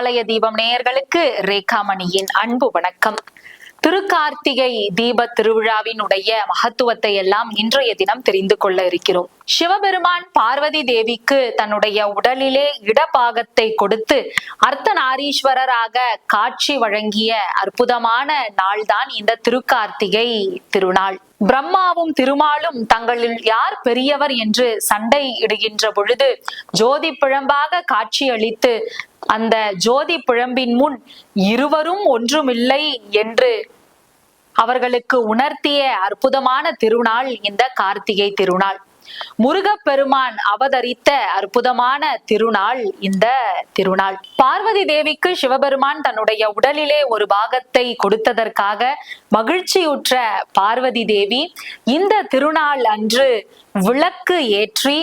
ஆலய தீபம் நேயர்களுக்கு ரேகாமணியின் அன்பு வணக்கம். திருக்கார்த்திகை தீப திருவிழாவினுடைய மகத்துவத்தை எல்லாம் இன்றைய தினம் தெரிந்து கொள்ள இருக்கிறோம். சிவபெருமான் பார்வதி தேவிக்கு தன்னுடைய உடலிலே இடபாகத்தை கொடுத்து அர்த்தநாரீஸ்வரராக காட்சி வழங்கிய அற்புதமான நாள்தான் இந்த திருக்கார்த்திகை திருநாள். பிரம்மாவும் திருமாலும் தங்களில் யார் பெரியவர் என்று சண்டை இடுகின்ற பொழுது ஜோதி பிழம்பாக காட்சி அளித்து அந்த ஜோதி பிழம்பின் முன் இருவரும் ஒன்றுமில்லை என்று அவர்களுக்கு உணர்த்திய அற்புதமான திருநாள் இந்த கார்த்திகை திருநாள். முருகப்பெருமான் அவதரித்த அற்புதமான திருநாள் இந்த திருநாள். பார்வதி தேவிக்கு சிவபெருமான் தன்னுடைய உடலிலே ஒரு பாகத்தை கொடுத்ததற்காக மகிழ்ச்சியுற்ற பார்வதி தேவி இந்த திருநாள் அன்று விளக்கு ஏற்றி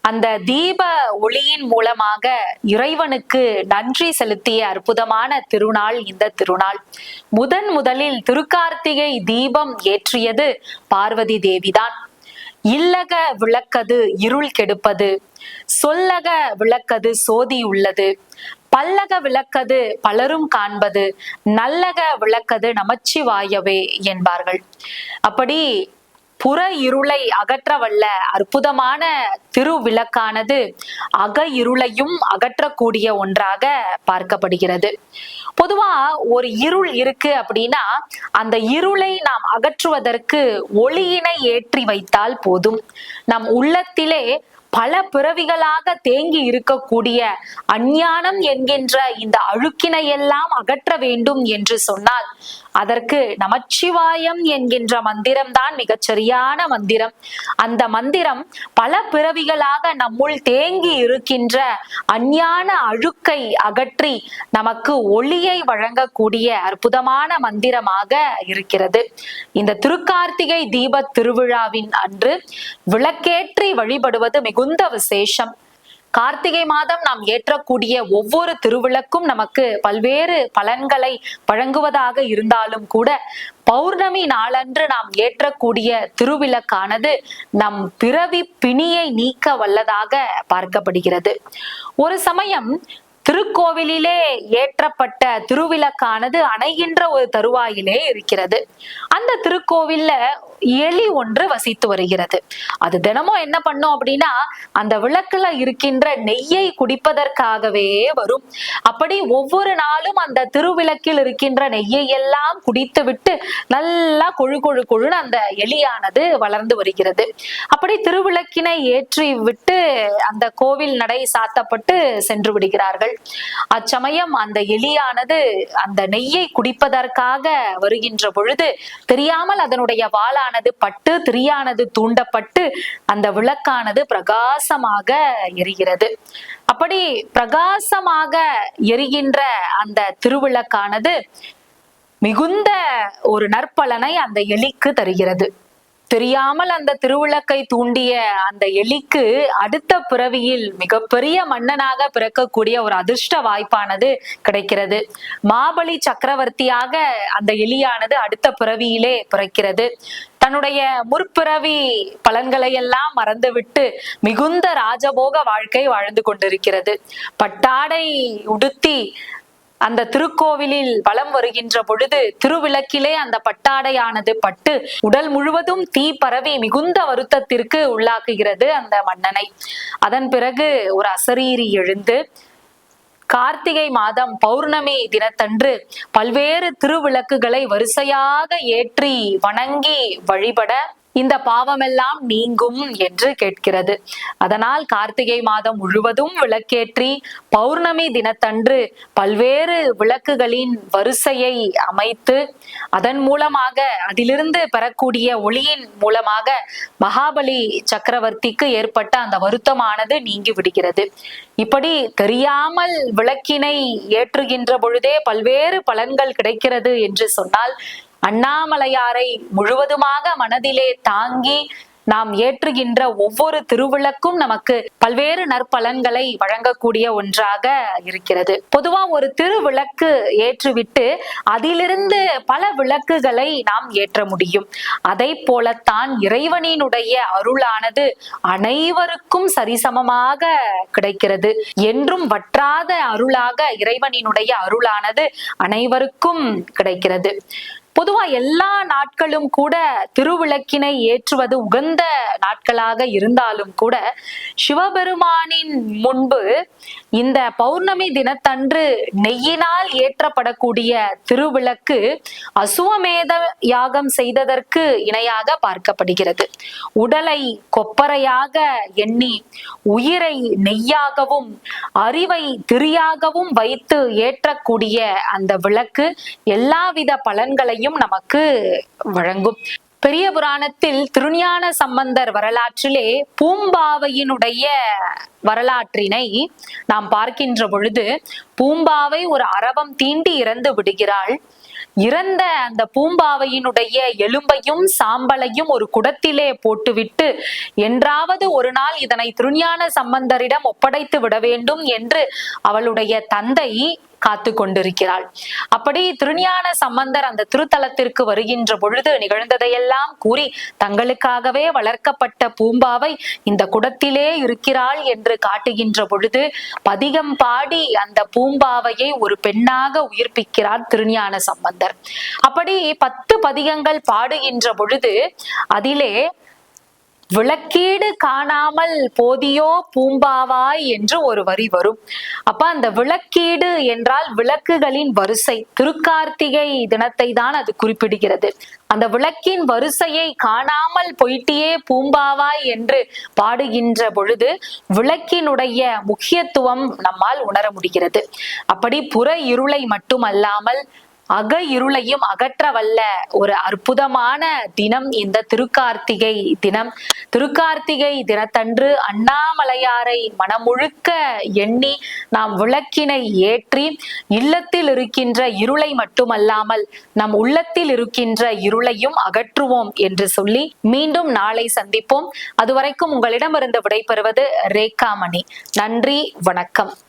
அந்த தீப ஒளியின் மூலமாக இறைவனுக்கு நன்றி செலுத்திய அற்புதமான திருநாள் இந்த திருநாள். முதலில் திருக்கார்த்திகை தீபம் ஏற்றியது பார்வதி தேவிதான். இல்லக விளக்கது இருள் கெடுப்பது, சொல்லக விளக்கது சோதி உள்ளது, பல்லக விளக்கது பலரும் காண்பது, நல்லக விளக்கது நமச்சிவாயவே என்பார்கள். அப்படி புற இருளை அகற்ற வல்ல அற்புதமான திருவிளக்கானது அக இருளையும் அகற்றக்கூடிய ஒன்றாக பார்க்கப்படுகிறது. பொதுவா ஒரு இருள் இருக்கு அப்படின்னா அந்த இருளை நாம் அகற்றுவதற்கு ஒளியினை ஏற்றி வைத்தால் போதும். நம் உள்ளத்திலே பல பிறவிகளாக தேங்கி இருக்கக்கூடிய அஞ்ஞானம் என்கின்ற இந்த அழுக்கினை எல்லாம் அகற்ற வேண்டும் என்று சொன்னால் அதற்கு நமச்சிவாயம் என்கின்ற மந்திரம் தான் மிகச்சரியான மந்திரம். அந்த மந்திரம் பல பிறவிகளாக நம்முள் தேங்கி இருக்கின்ற அஞ்ஞான அழுக்கை அகற்றி நமக்கு ஒளியை வழங்கக்கூடிய அற்புதமான மந்திரமாக இருக்கிறது. இந்த திருக்கார்த்திகை தீப திருவிழாவின் அன்று விளக்கேற்றி வழிபடுவது மிகுந்த விசேஷம். கார்த்திகை மாதம் நாம் ஏற்றக்கூடிய ஒவ்வொரு திருவிளக்கும் நமக்கு பல்வேறு பலன்களை வழங்குவதாக இருந்தாலும் கூட பௌர்ணமி நாளன்று நாம் ஏற்றக்கூடிய திருவிளக்கானது நம் பிறவி பிணியை நீக்க வல்லதாக பார்க்கப்படுகிறது. ஒரு சமயம் திருக்கோவிலிலே ஏற்றப்பட்ட திருவிளக்கானது அணைகின்ற ஒரு தருவாயிலே இருக்கிறது. அந்த திருக்கோவில்ல எலி ஒன்று வசித்து வருகிறது. அது தினமும் என்ன பண்ணும் அப்படின்னா அந்த விளக்குல இருக்கின்ற நெய்யை குடிப்பதற்காகவே வரும். அப்படி ஒவ்வொரு நாளும் அந்த திருவிளக்கில் இருக்கின்ற நெய்யை எல்லாம் குடித்து விட்டு நல்லா கொழுன்னு அந்த எலியானது வளர்ந்து வருகிறது. அப்படி திருவிளக்கினை ஏற்றி விட்டு அந்த கோவில் நடை சாத்தப்பட்டு சென்று விடுகிறார்கள். அச்சமயம் அந்த எலியானது அந்த நெய்யை குடிப்பதற்காக வருகின்ற பொழுது தெரியாமல் அதனுடைய வாளானது பட்டு திரியானது தூண்டப்பட்டு அந்த விளக்கானது பிரகாசமாக எரிகிறது. அப்படி பிரகாசமாக எரிகின்ற அந்த திருவிளக்கானது மிகுந்த ஒரு நற்பலனை அந்த எலிக்கு தருகிறது. தெரியாமல் அந்த திருவிளக்கை தூண்டிய அந்த எலிக்கு அடுத்த பிறவியில் மிகப்பெரிய மன்னனாக பிறக்கக்கூடிய ஒரு அதிர்ஷ்ட வாய்ப்பானது கிடைக்கிறது. மாபலி சக்கரவர்த்தியாக அந்த எலியானது அடுத்த பிறவியிலே பிறக்கிறது. தன்னுடைய முற்பிறவி பலன்களை எல்லாம் மறந்துவிட்டு மிகுந்த ராஜபோக வாழ்க்கை வாழ்ந்து கொண்டிருக்கிறது. பட்டாடை உடுத்தி அந்த திருக்கோவிலில் வலம் வருகின்ற பொழுது திருவிளக்கிலே அந்த பட்டாடையானது பட்டு உடல் முழுவதும் தீ பரவி மிகுந்த வருத்தத்திற்கு உள்ளாக்குகிறது அந்த மன்னனை. அதன் பிறகு ஒரு அசரீரி எழுந்து கார்த்திகை மாதம் பௌர்ணமி தினத்தன்று பல்வேறு திருவிளக்குகளை வரிசையாக ஏற்றி வணங்கி வழிபட இந்த பாவமெல்லாம் நீங்கும் என்று கேட்கிறது. அதனால் கார்த்திகை மாதம் முழுவதும் விளக்கேற்றி பௌர்ணமி தினத்தன்று பல்வேறு விளக்குகளின் வரிசையை அமைத்து அதன் மூலமாக அதிலிருந்து பெறக்கூடிய ஒளியின் மூலமாக மகாபலி சக்கரவர்த்திக்கு ஏற்பட்ட அந்த வருத்தமானது நீங்கி விடுகிறது. இப்படி தெரியாமல் விளக்கினை ஏற்றுகின்ற பொழுதே பல்வேறு பலன்கள் கிடைக்கிறது என்று சொன்னால் அண்ணாமலையாரை முழுவதுமாக மனதிலே தாங்கி நாம் ஏற்றுகின்ற ஒவ்வொரு திருவிளக்கும் நமக்கு பல்வேறு நற்பலன்களை வழங்கக்கூடிய ஒன்றாக இருக்கிறது. பொதுவா ஒரு திருவிளக்கு ஏற்றிவிட்டு அதிலிருந்து பல விளக்குகளை நாம் ஏற்ற முடியும். அதை போலத்தான் இறைவனினுடைய அருளானது அனைவருக்கும் சரிசமமாக கிடைக்கிறது. என்றும் வற்றாத அருளாக இறைவனினுடைய அருளானது அனைவருக்கும் கிடைக்கிறது. பொதுவா எல்லா நாட்களும் கூட திருவிளக்கினை ஏற்றுவது உகந்த நாட்களாக இருந்தாலும் கூட சிவபெருமானின் முன்பு இந்த பௌர்ணமி தினத்தன்று நெய்யினால் ஏற்றப்படக்கூடிய திருவிளக்கு அசுவமேத யாகம் செய்ததற்கு இணையாக பார்க்கப்படுகிறது. உடலை கொப்பரையாக எண்ணி உயிரை நெய்யாகவும் அறிவை திரியாகவும் வைத்து ஏற்றக்கூடிய அந்த விளக்கு எல்லாவித பலன்களையும் நமக்கு வழங்கும். பெரிய புராணத்தில் திருஞான சம்பந்தர் வரலாற்றிலே பூம்பாவையினுடைய வரலாற்றினை நாம் பார்க்கின்ற பொழுது, பூம்பாவை ஒரு அரவம் தீண்டி இறந்து விடுகிறாள். இறந்த அந்த பூம்பாவையினுடைய எலும்பையும் சாம்பலையும் ஒரு குடத்திலே போட்டுவிட்டு என்றாவது ஒரு நாள் இதனை திருஞான சம்பந்தரிடம் ஒப்படைத்து விட வேண்டும் என்று அவளுடைய தந்தை காத்து கொண்டிருக்கிறாள். அப்படி திருஞான சம்பந்தர் அந்த திருத்தலத்திற்கு வருகின்ற பொழுது நிகழ்ந்ததையெல்லாம் கூறி தங்களுக்காகவே வளர்க்கப்பட்ட பூம்பாவை இந்த குடத்திலே இருக்கிறாள் என்று காட்டுகின்ற பொழுது பதிகம் பாடி அந்த பூம்பாவையை ஒரு பெண்ணாக உயிர்ப்பிக்கிறார் திருஞான சம்பந்தர். அப்படி 10 பதிகங்கள் பாடுகின்ற பொழுது அதிலே விளக்கீடு காணாமல் போதியோ பூம்பாவாய் என்று ஒரு வரி வரும். அப்ப அந்த விளக்கீடு என்றால் விளக்குகளின் வரிசை. திருக்கார்த்திகை தினத்தை தான் அது குறிப்பிடுகிறது. அந்த விளக்கின் வரிசையை காணாமல் போயிட்டியே பூம்பாவாய் என்று பாடுகின்ற பொழுது விளக்கினுடைய முக்கியத்துவம் நம்மால் உணர முடிகிறது. அப்படி புற இருளை மட்டுமல்லாமல் அக இருளையும் அகற்ற வல்ல ஒரு அற்புதமான தினம் இந்த திருக்கார்த்திகை தினம். திருக்கார்த்திகை தினத்தன்று அண்ணாமலையாரை மனமுழுக்க எண்ணி நாம் விளக்கினை ஏற்றி இல்லத்தில் இருக்கின்ற இருளை மட்டுமல்லாமல் நம் உள்ளத்தில் இருக்கின்ற இருளையும் அகற்றுவோம் என்று சொல்லி மீண்டும் நாளை சந்திப்போம். அதுவரைக்கும் உங்களிடமிருந்து விடைபெறுவது ரேகாமணி. நன்றி, வணக்கம்.